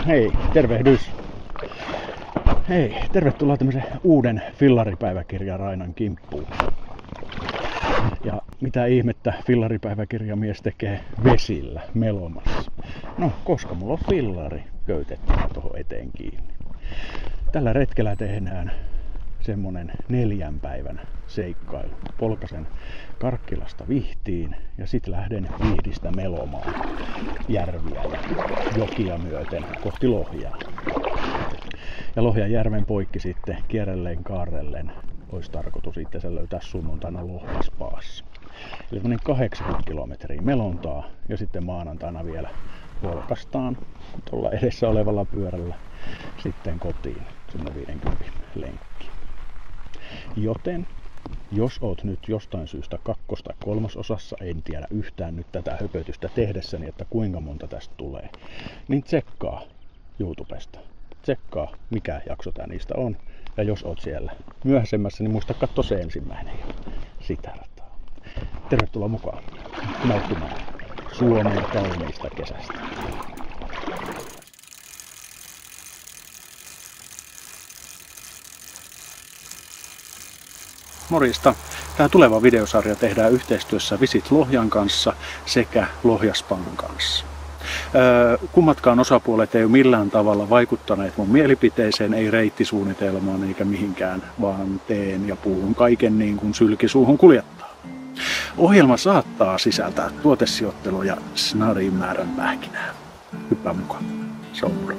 Hei, tervehdys. Hei, tervetuloa tämmöisen uuden fillaripäiväkirjan Rainan kimppuun. Ja mitä ihmettä fillaripäiväkirjamies tekee vesillä melomassa? No, koska mulla on fillari köytettynä tuohon eteen kiinni. Tällä retkellä tehdään semmonen 4 päivän seikkailu. Polkasen Karkkilasta Vihtiin ja sit lähden Vihdistä melomaan järviä ja jokia myöten kohti Lohjaa. Ja Lohjan järven poikki sitten kierrelleen kaarrellen olisi tarkoitus itse sen löytää sunnuntaina Lohjaspaassa. Eli 80 kilometriä melontaa ja sitten maanantaina vielä polkastaan tuolla edessä olevalla pyörällä sitten kotiin semmoinen 50 lenkki. Joten jos oot nyt jostain syystä 2. tai 3. osassa, en tiedä yhtään nyt tätä höpötystä tehdessäni, että kuinka monta tästä tulee, niin tsekkaa YouTubesta. Tsekkaa mikä jakso tää niistä on. Ja jos oot siellä myöhäisemmässä, niin muista katsoa se ensimmäinen ja sitä rataa. Tervetuloa mukaan nauttimaan Suomen kauniista kesästä. Morjesta! Tämä tuleva videosarja tehdään yhteistyössä Visit Lohjan kanssa sekä Lohjaspan kanssa. Kummatkaan osapuolet ei ole millään tavalla vaikuttaneet mun mielipiteeseen, ei reittisuunnitelmaan eikä mihinkään, vaan teen ja puhun kaiken niin kuin sylki suuhun kuljettaa. Ohjelma saattaa sisältää tuotesijoittelua ja snarin määrän pähkinää. Hyppää mukaan. Se on moro.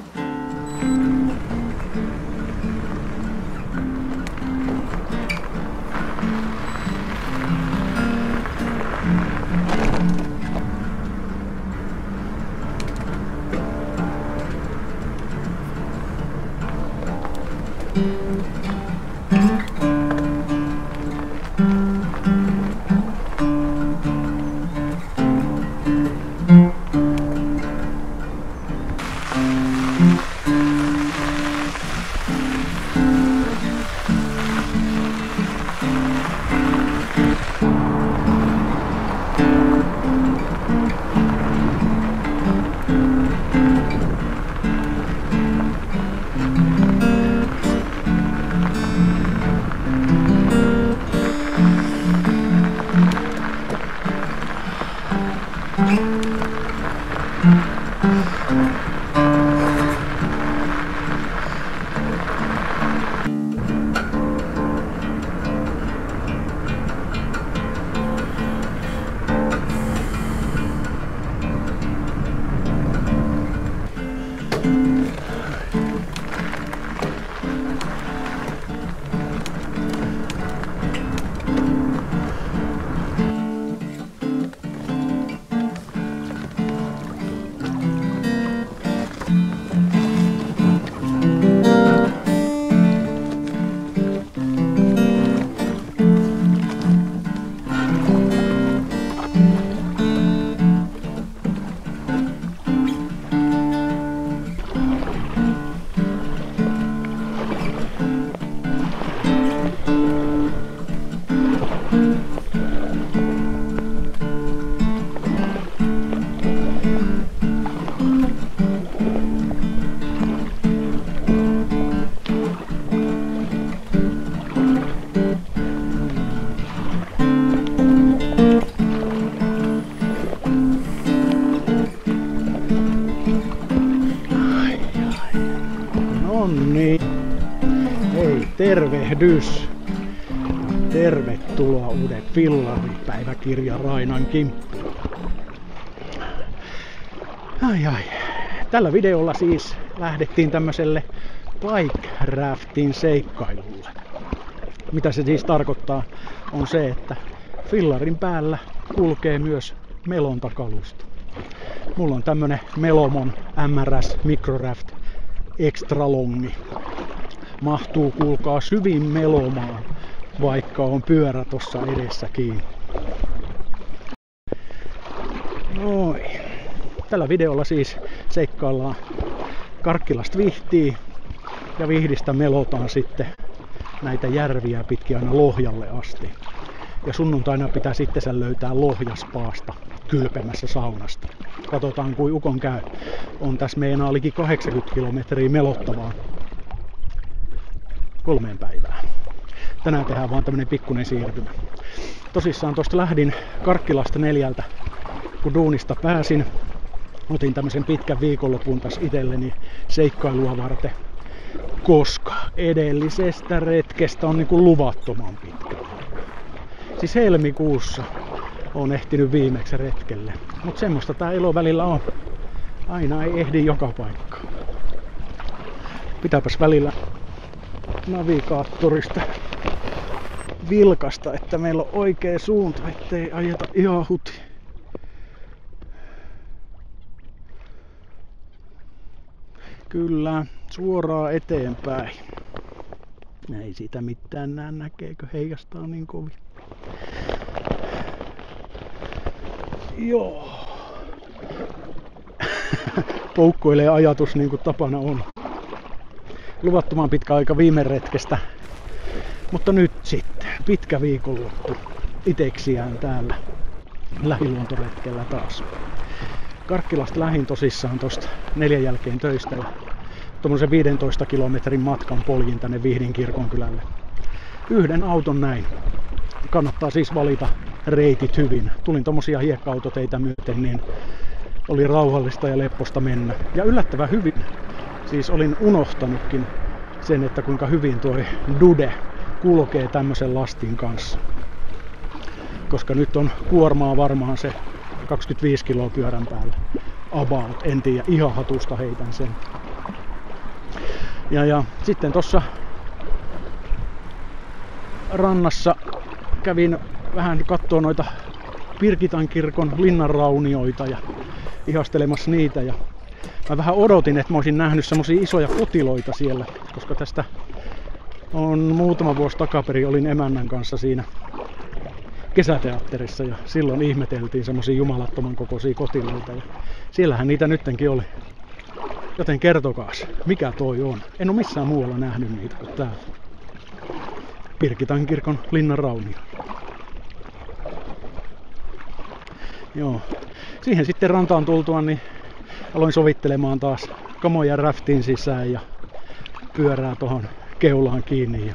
Hei, tervehdys! Tervetuloa uuden fillaripäiväkirjan Rainan kimppuun. Tällä videolla siis lähdettiin tämmöiselle bike raftin seikkailulle. Mitä se siis tarkoittaa on se, että fillarin päällä kulkee myös melontakalusto. Mulla on tämmönen Melomon MRS Microraft Extra Longi. Mahtuu kuulkaa syvin melomaan, vaikka on pyörä tossa edessä kiinni. Noin. Tällä videolla siis seikkaillaan Karkkilasta Vihtiin ja Vihdistä melotaan sitten näitä järviä pitkin aina Lohjalle asti. Ja sunnuntaina pitää itsensä löytää Lohjaspaasta kylpemässä saunasta. Katsotaan kuin ukon käy. On tässä meinaa liki 80 kilometriä melottavaa 3 päivään. Tänään tehdään vaan tämmönen pikkuinen siirtymä. Tosissaan tosta lähdin Karkkilasta 4, kun duunista pääsin. Otin tämmösen pitkän viikonlopun tässä itselleni seikkailua varten, koska edellisestä retkestä on niinku luvattoman pitkä. Siis helmikuussa on ehtinyt viimeksi retkelle. Mut semmoista tää elo välillä on. Aina ei ehdi joka paikkaan. Pitääpäs välillä navigaattorista vilkasta, että meillä on oikea suunta, ettei ajeta ihan huti. Kyllä, suoraan eteenpäin. Ei siitä mitään näe, näkeekö heijastaa niin kovin. Joo. Poukkoilee ajatus niin kuin tapana on. Luvattoman pitkä aika viime retkestä. Mutta nyt sitten, pitkä viikonloppu iteksiään täällä lähiluontoretkellä taas. Karkkilasta lähin tosissaan tosta 4 jälkeen töistä ja tommosen 15 kilometrin matkan poljin tänne Vihdin kirkonkylälle. Yhden auton näin. Kannattaa siis valita reitit hyvin. Tulin tommosia hiekka-autoteitä myöten, niin oli rauhallista ja lepposta mennä. Ja yllättävän hyvin. Siis olin unohtanutkin sen, että kuinka hyvin tuo Dude kulkee tämmösen lastin kanssa. Koska nyt on kuormaa varmaan se 25 kiloa pyörän päällä. About, en tiedä, ihan hatusta heitän sen. Ja sitten tossa rannassa kävin vähän kattoo noita Pirkitan kirkon linnanraunioita ja ihastelemassa niitä. Ja mä vähän odotin, että mä olisin nähnyt semmosia isoja kotiloita siellä, koska tästä on muutama vuosi takaperin olin emännän kanssa siinä kesäteatterissa ja silloin ihmeteltiin semmosia jumalattoman kokoisia kotiloita ja siellähän niitä nyttenkin oli. Joten kertokaas, mikä toi on? En oo missään muualla nähnyt niitä kuin täällä. Pirkitan kirkon linnanraunio. Joo. Siihen sitten rantaan tultua, niin aloin sovittelemaan taas kamoja raftin sisään ja pyörää tohon keulaan kiinni. Ja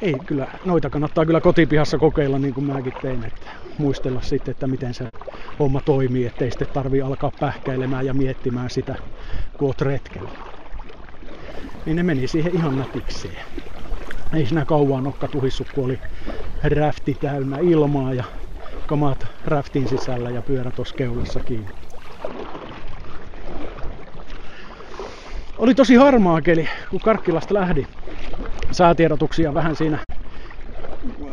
ei kyllä, noita kannattaa kyllä kotipihassa kokeilla niin kuin mäkin tein, että muistella sitten, että miten se homma toimii, ettei sitten tarvii alkaa pähkäilemään ja miettimään sitä, kun oot retkellä. Niin ne meni siihen ihan nätikseen. Ei siinä kauan nokka tuhissu, kun oli rafti täynnä ilmaa ja kamat raftin sisällä ja pyörä tossa keulassa kiinni. Oli tosi harmaa keli, kun Karkkilasta lähdin. Säätiedotuksia vähän siinä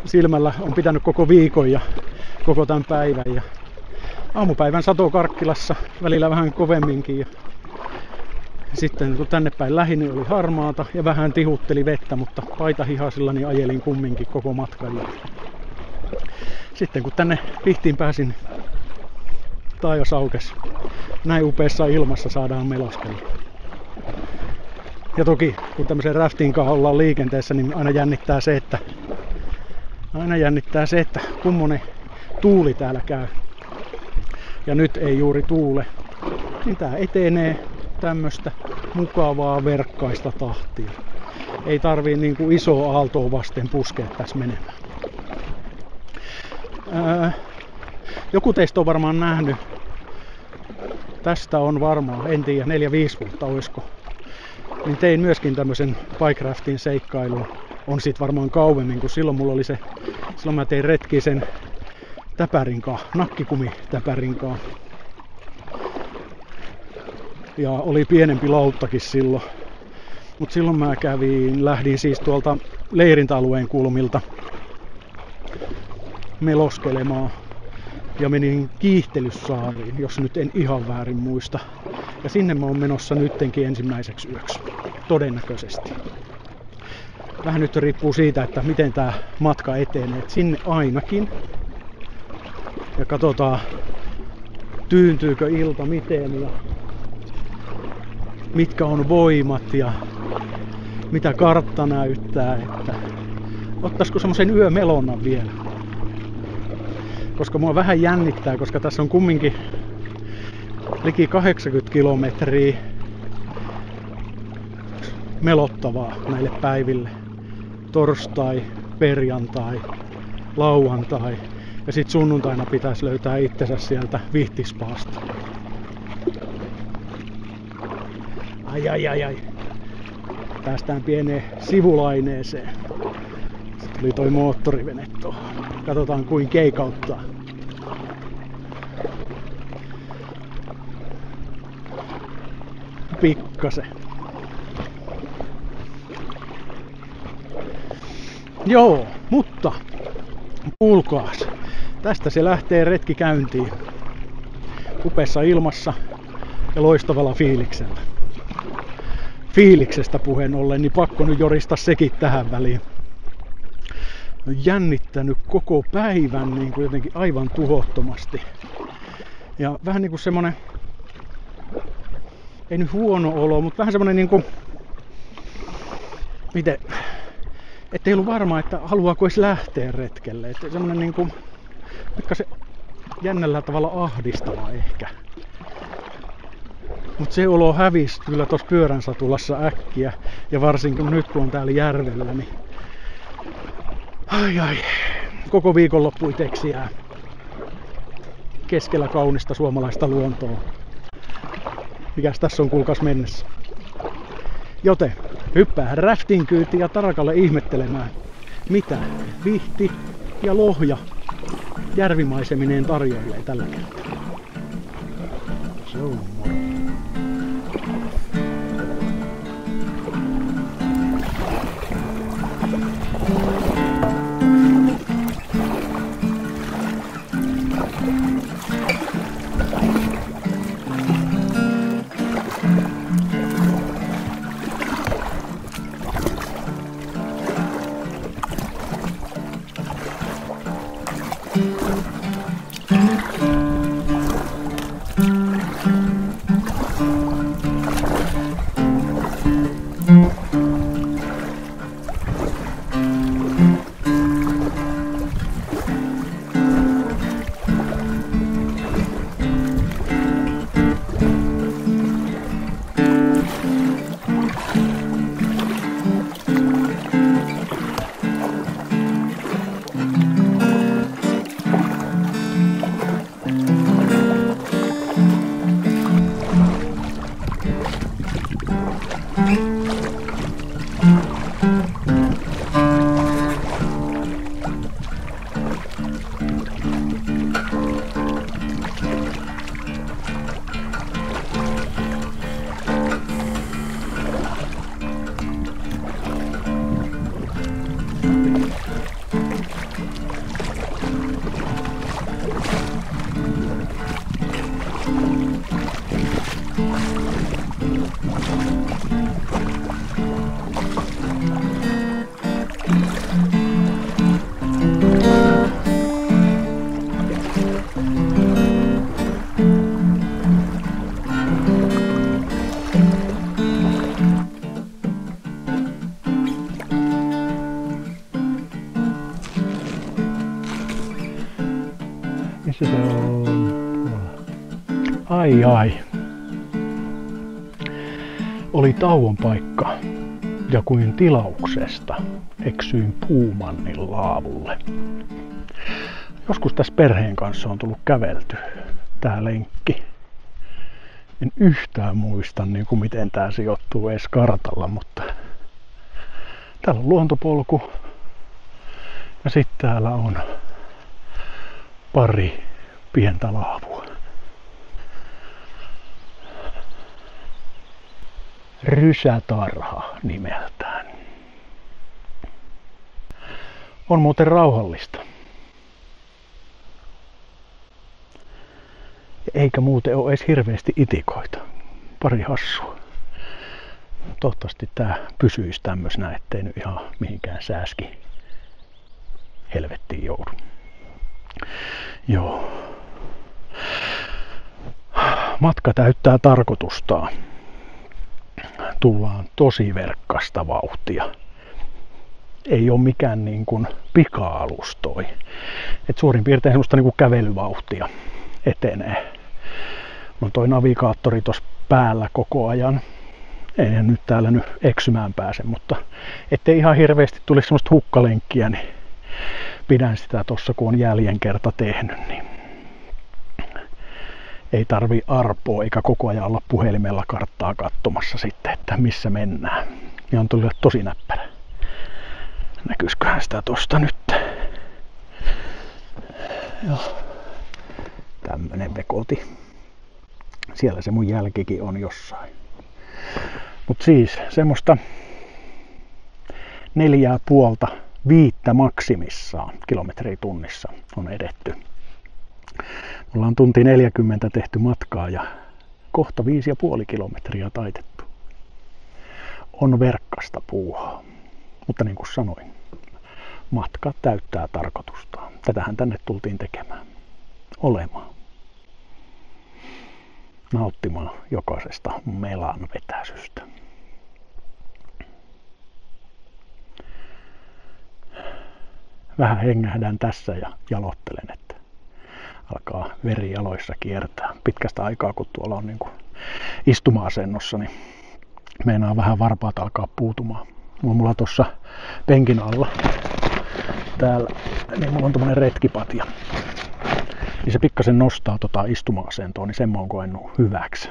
silmällä on pitänyt koko viikon ja koko tämän päivän. Ja aamupäivän sato Karkkilassa, välillä vähän kovemminkin. Ja sitten kun tänne päin lähdin, niin oli harmaata ja vähän tihutteli vettä, mutta paitahihasilla niin ajelin kumminkin koko matkan. Ja sitten kun tänne Vihtiin pääsin, taivas aukesi. Näin upeassa ilmassa saadaan meloskella. Ja toki kun tämmöisen raftin kanssa ollaan liikenteessä, niin aina jännittää se, että kummonen tuuli täällä käy. Ja nyt ei juuri tuule. Niin tää etenee tämmöstä mukavaa verkkaista tahtia. Ei tarvii niinku isoa aaltoa vasten puskea tässä menemään. Joku teistä on varmaan nähnyt. Tästä on varmaan, en tiedä, 4-5 vuotta oisko. Niin tein myöskin tämmösen bike raftin seikkailun. On sit varmaan kauemmin, kun silloin mulla oli se, silloin mä tein retki sen täpärinkaan, nakkikumitäpärinkaan. Ja oli pienempi lauttakin silloin. Mut silloin mä lähdin siis tuolta leirintäalueen kulmilta meloskelemaan. Ja menin Kiihtelyssaariin, jos nyt en ihan väärin muista. Ja sinne mä oon menossa nyttenkin ensimmäiseksi yöksi. Todennäköisesti. Vähän nyt riippuu siitä, että miten tää matka etenee. Et sinne ainakin. Ja katsotaan, tyyntyykö ilta miten ja mitkä on voimat ja mitä kartta näyttää. Että Ottaisiko semmosen yömelonnan vielä? Koska mua vähän jännittää, koska tässä on kumminkin liki 80 kilometriä melottavaa näille päiville. Torstai, perjantai, lauantai ja sit sunnuntaina pitäisi löytää itsensä sieltä Vihtispaasta. Ai. Päästään pieneen sivulaineeseen. Sitten tuli toi moottorivene tuohon. Katsotaan kuin keikauttaa. Pikkasen. Joo, mutta kuulkaas. Tästä se lähtee retki käyntiin. Upeassa ilmassa ja loistavalla fiiliksellä. Fiiliksestä puheen ollen, niin pakko nyt jorista sekin tähän väliin. On jännittänyt koko päivän niin kuin jotenkin aivan tuhottomasti. Ja vähän niin kuin semmonen, ei nyt huono olo, mutta vähän semmonen niin kuin, miten, ettei ollut varma, että haluaako edes lähteä retkelle. Että semmonen niin kuin, pikkasen jännällä tavalla ahdistava ehkä. Mutta se olo hävisi kyllä tuossa pyörän satulassa äkkiä. Ja varsinkin nyt kun on täällä järvellä, niin ai, koko viikonloppu iteksi jää keskellä kaunista suomalaista luontoa. Mikäs tässä on kuulkaas mennessä. Joten hyppää raftin kyytiin ja tarakalle ihmettelemään, mitä Vihti ja Lohja järvimaisemineen tarjoilee tällä kertaa. Se on moro. Missä se on? Ai. Oli tauon paikka ja kuin tilauksesta eksyin Puumannin laavulle. Joskus tässä perheen kanssa on tullut kävelty tää lenkki. En yhtään muista niin kuin miten tää sijoittuu edes kartalla, mutta täällä on luontopolku ja sitten täällä on pari pientä laavua. Rysätarha nimeltään. On muuten rauhallista. Eikä muuten ole edes hirveästi itikoita. Pari hassua. Toivottavasti tää pysyisi tämmöisenä, ettei nyt ihan mihinkään sääski helvettiin joudu. Joo. Matka täyttää tarkoitustaan. Tullaan tosi verkkasta vauhtia. ei ole mikään niin kuin pika-alus toi. Et suurin piirtein semmoista niin kuin kävelyvauhtia etenee. On toi navigaattori tuossa päällä koko ajan. Eihän nyt täällä nyt eksymään pääse, mutta ettei ihan hirveästi tulisi semmoista hukkalenkkiä, niin pidän sitä tossa kun on jäljen kerta tehnyt, niin ei tarvi arpoa eikä koko ajan olla puhelimella karttaa katsomassa sitten, että missä mennään. Ja on tullut tosi näppärä. Näkyisiköhän sitä tosta nyt? Joo. Tämmönen vekoti. Siellä se mun jälkikin on jossain. Mut siis semmoista 4,5–5 maksimissaan kilometriä tunnissa on edetty. Me ollaan tunti 40 tehty matkaa ja kohta 5,5 kilometriä taitettu. On verkkasta puuhaa. Mutta niin kuin sanoin, matka täyttää tarkoitustaan. Tätähän tänne tultiin tekemään. Olemaan. Nauttimaan jokaisesta melan vetäisystä. Vähän hengähdän tässä ja jalottelen, että alkaa veri jaloissa kiertää. Pitkästä aikaa kun tuolla on niin kuin istuma-asennossa, niin meinaa vähän varpaat alkaa puutumaan. Mulla tuossa penkin alla täällä, niin mulla on tommonen retkipatja. Niin se pikkasen nostaa tota istuma-asentoa, niin sen mä oon koennut hyväksi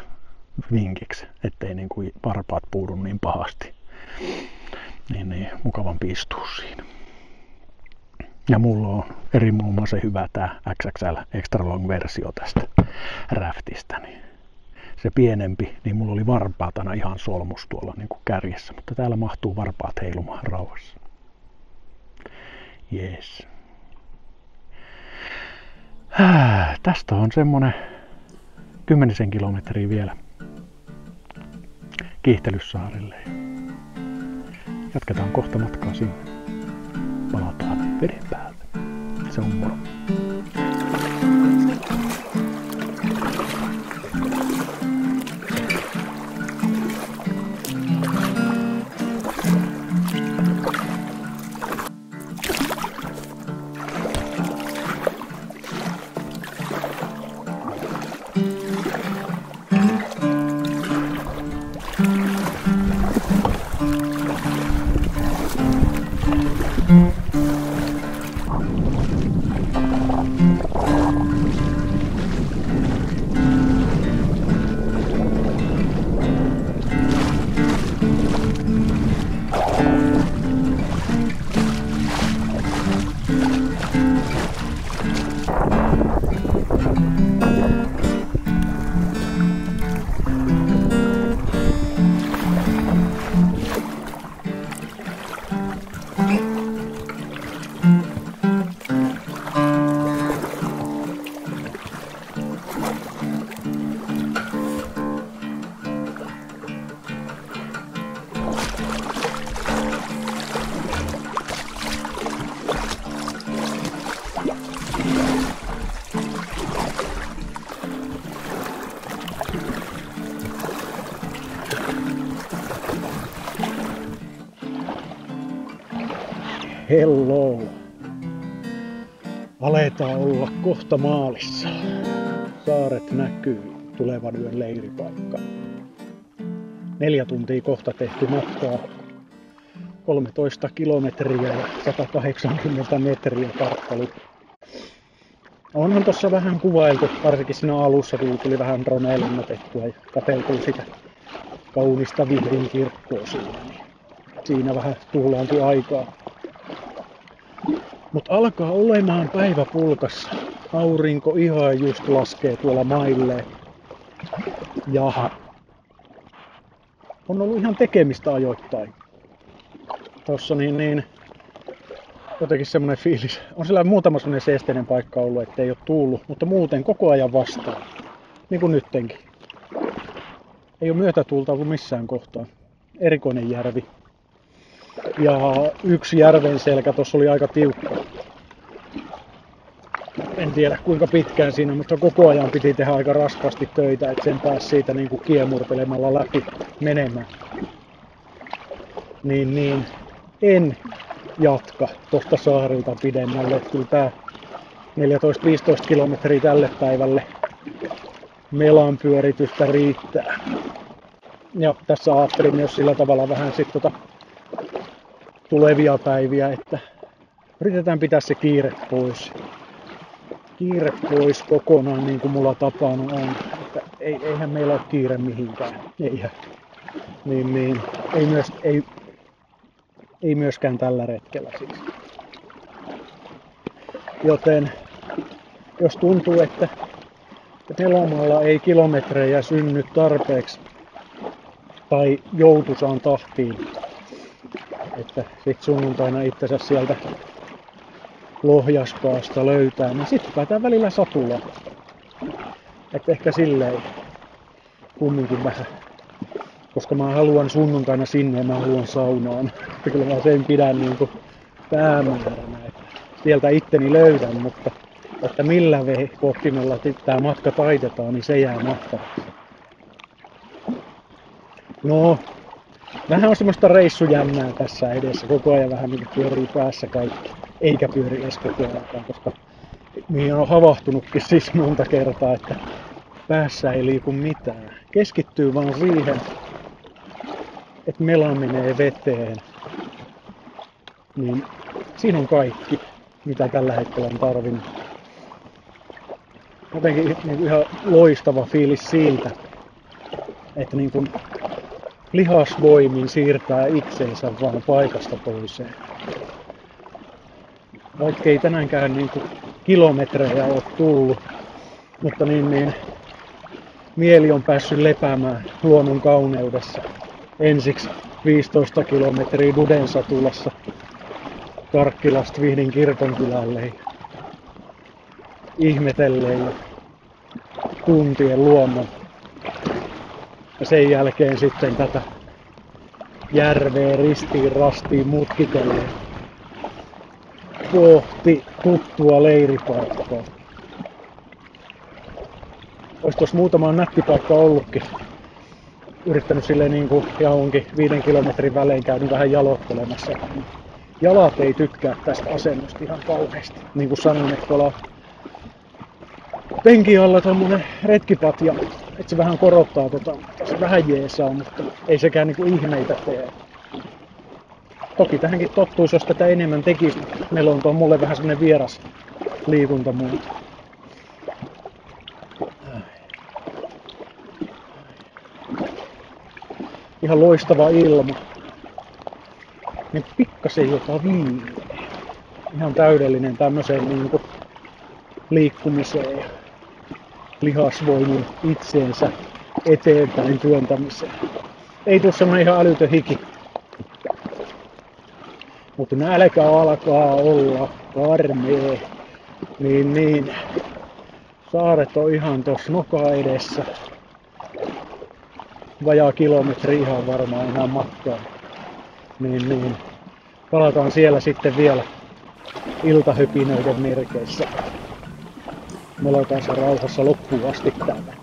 vinkiksi, ettei niin kuin varpaat puudu niin pahasti. Niin mukavampi istua siinä. Ja mulla on erinomaisen hyvä tää XXL Extra Long versio tästä Raftista. Niin se pienempi, niin mulla oli varpaat aina ihan solmus tuolla niin kuin kärjessä, mutta täällä mahtuu varpaat heilumaan rauhassa. Jees. Tästä on semmonen 10 kilometriä vielä Kiihtelyssaarille. Jatketaan kohta matkaa sinne. Palataan veden päälle. Se on moro. Hello! Aletaan olla kohta maalissa. Saaret näkyy, tulevan yön leiripaikka. 4 tuntia kohta tehty matkaa. 13 kilometriä ja 180 metriä tarkkalu. Onhan tossa vähän kuvailtu, varsinkin siinä alussa, kun tuli vähän droneen lennätettyä ja katseltiin sitä kaunista Vihdin kirkkoa siinä. Siinä vähän tuhlaantui aikaa. Mut alkaa olemaan päivä pulkassa. Aurinko ihan just laskee tuolla mailleen. Ja on ollut ihan tekemistä ajoittain. Tossa niin jotenkin semmonen fiilis. On siellä muutama semmonen seesteinen paikka ollut, ettei oo tullut, mutta muuten koko ajan vastaan. Niin kuin nyttenkin. Ei oo myötätuulta ollut missään kohtaa. Erikoinen järvi. Ja yksi järven selkä tossa oli aika tiukka. En tiedä kuinka pitkään siinä, mutta koko ajan piti tehdä aika raskaasti töitä, että sen pääsi siitä niin kuin kiemurtelemalla läpi menemään. En jatka tuosta saarilta pidemmälle. Kyllä tää 14-15 kilometriä tälle päivälle melan pyöritystä riittää. Ja tässä ajattelin myös sillä tavalla vähän sit tulevia päiviä, että yritetään pitää se kiire pois. Kiire pois kokonaan niin kuin mulla tapana on. Että eihän meillä ole kiire mihinkään. Eihän. Niin. Ei myöskään tällä retkellä siis. Joten jos tuntuu, että Elomaalla ei kilometrejä synny tarpeeksi tai joutuisaan tahtiin, että sit sunnuntaina itsensä sieltä Lohjaspaasta löytää, niin sitten päätään välillä satulaan. Että ehkä silleen kumminkin vähän. Koska mä haluan sunnuntaina sinne ja mä haluan saunaan. Että kyllä mä sen pidän niinku päämääränä, että sieltä itteni löydän, mutta että millä kohtimella tää matka taitetaan, niin se jää nähtäväksi. No, vähän on semmoista reissujännää tässä edessä. Koko ajan vähän niin pyörii päässä kaikki. Eikä pyöri edes koko ajan, koska mihin on havahtunutkin siis monta kertaa, että päässä ei liiku mitään. Keskittyy vaan siihen, että mela menee veteen. Niin siinä on kaikki, mitä tällä hetkellä on tarvinnut. Jotenkin niin ihan loistava fiilis siitä, että niin kuin lihasvoimin siirtää itsensä vaan paikasta toiseen. Vaikkei tänäänkään niin kuin kilometrejä ole tullut, mutta niin mieli on päässyt lepäämään luonnon kauneudessa. Ensiksi 15 kilometriä Dudensatulassa Karkkilasta Vihdin kirkonkylälle ihmetelleen tuntien luonnon. Ja sen jälkeen sitten tätä järveä ristiin rastiin mutkitellen kohti tuttua leiripaikkaa. Ois tuossa muutama nätti paikka ollutkin. Yrittänyt silleen niinku johonkin 5 kilometrin välein käynyt vähän jaloittelemassa. Jalat ei tykkää tästä asennosta ihan kauheasti. Niin kuin sanoin, että tuolla penkin alla tommonen retkipatja, että se vähän korottaa se vähän jeesaa, mutta ei sekään niinku ihmeitä tee. Toki tähänkin tottuisi, jos tätä enemmän tekisi. Melonta on mulle vähän semmonen vieras liikuntamuoto. Ihan loistava ilma. Niin pikkasen jopa viimeinen. Ihan täydellinen tämmöiseen niinku liikkumiseen ja lihasvoimin itseensä eteenpäin työntämiseen. Ei tuu semmonen ihan älytön hiki. Mutta nälkä alkaa olla karmee. Niin. Saaret on ihan tossa noka edessä. Vajaa kilometri ihan varmaan enää matkaa. Niin. Palataan siellä sitten vielä iltahypinöiden merkeissä. Me aloitaan sen rauhassa loppuun asti täällä.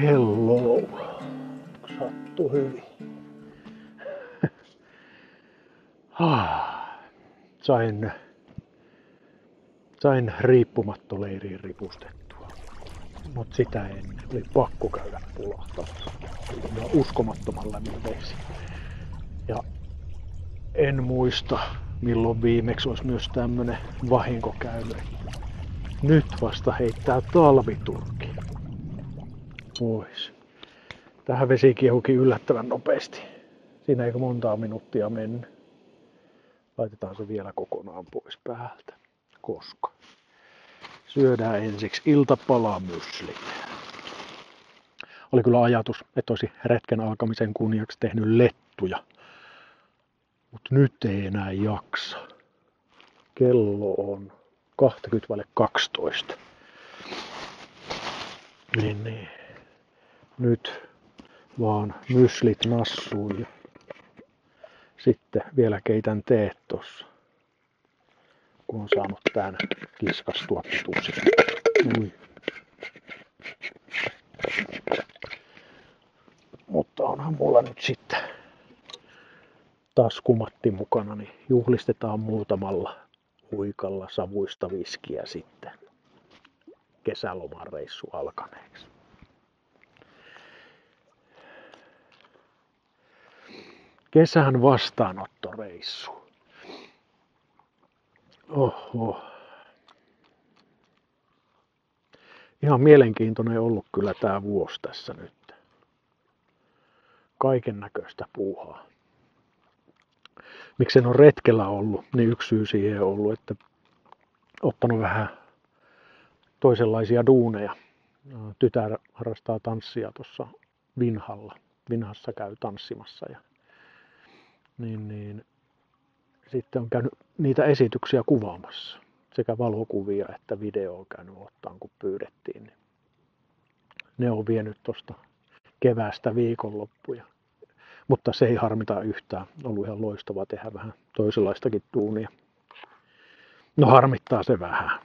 Hello. Sattuu hyvin. Sain riippumattoleiriin ripustettua. Mut sitä ennen oli pakko käydä pulahtamassa. Ja uskomattoman lämmin vesi. Ja en muista milloin viimeksi olisi myös tämmönen vahinko käynyt. Nyt vasta heittää talviturki pois. Tähän vesi kiehukin yllättävän nopeasti. Siinä ei montaa minuuttia mennyt. Laitetaan se vielä kokonaan pois päältä, koska syödään ensiksi iltapalamyslit. Oli kyllä ajatus, että olisi retken alkamisen kunniaksi tehnyt lettuja, mutta nyt ei enää jaksa. Kello on 20:12. Niin. Nyt vaan myslit nassuun ja sitten vielä keitän teet tossa, kun on saanut tän kiskastua pituuksista. Mutta onhan mulla nyt sitten taskumatti mukana, niin juhlistetaan muutamalla huikalla savuista viskiä sitten kesälomareissu alkaneeksi. Kesän vastaanottoreissu. Oho. Ihan mielenkiintoinen ollut kyllä tää vuosi tässä nyt. Kaiken näköistä puuhaa. Miksi en ole retkellä ollut, niin yksi syy siihen on ollut, että ottanut vähän toisenlaisia duuneja. Tytär harrastaa tanssia tuossa Vinhalla. Vinhassa käy tanssimassa ja niin sitten on käynyt niitä esityksiä kuvaamassa. Sekä valokuvia että videoa käynyt ottaa, kun pyydettiin. Niin ne on vienyt tuosta keväästä viikonloppuja. Mutta se ei harmita yhtään. Ollut ihan loistava tehdä vähän toisenlaistakin duunia. No harmittaa se vähän,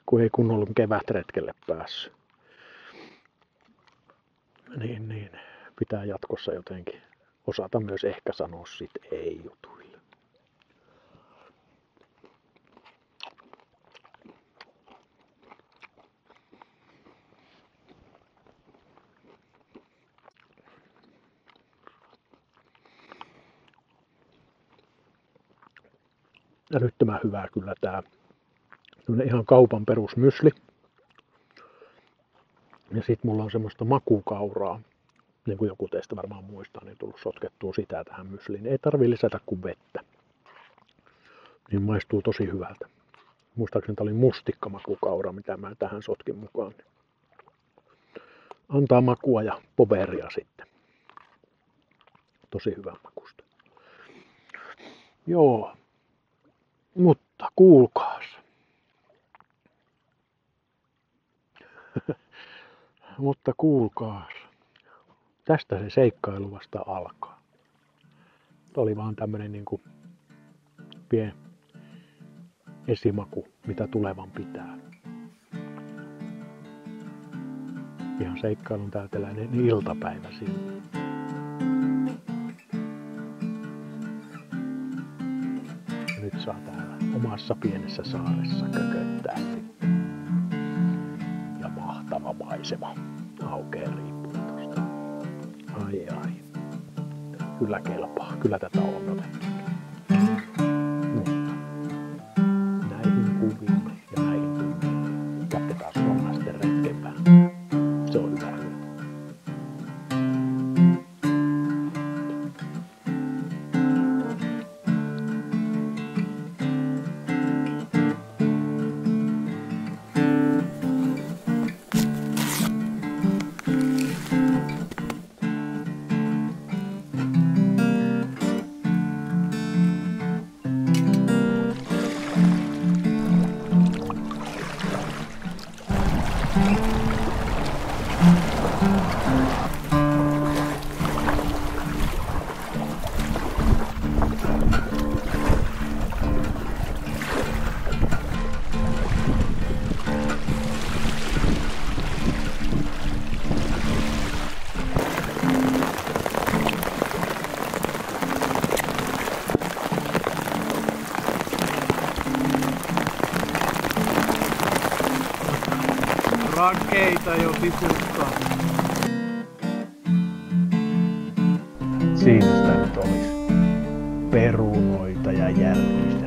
kun ei kunnolla kevätretkelle päässyt. Niin. Pitää jatkossa jotenkin osata myös ehkä sanoa sit ei jutuille. Älyttömän hyvää kyllä tää ihan kaupan perusmysli. Ja sit mulla on semmoista makukauraa. Niin kuin joku teistä varmaan muistaa, niin tullut sotkettua sitä tähän mysliin. Ei tarvii lisätä kuin vettä. Niin maistuu tosi hyvältä. Muistaakseni tää oli mustikkamakukaura, mitä mä tähän sotkin mukaan. Antaa makua ja poveria sitten. Tosi hyvän makusta. Joo. Mutta kuulkaas. Mutta kuulkaas. Tästä se seikkailu vasta alkaa. Tämä oli vaan tämmönen niinku pieni esimaku, mitä tulevan pitää. Ihan seikkailun täyteläinen iltapäivä sinne. Ja nyt saa täällä omassa pienessä saaressa kököttää sitten. Ja mahtava maisema aukeaa riippumatta. Ai. Kyllä kelpaa. Kyllä tätä on odotettu. Mutta näihin kuviin ja näihin tuntiin jatketaan suomalaisten retken päälle. Se on hyvä. Rakeita jo tiputtaa. Siinä sitä nyt olisi perunoita ja järvistä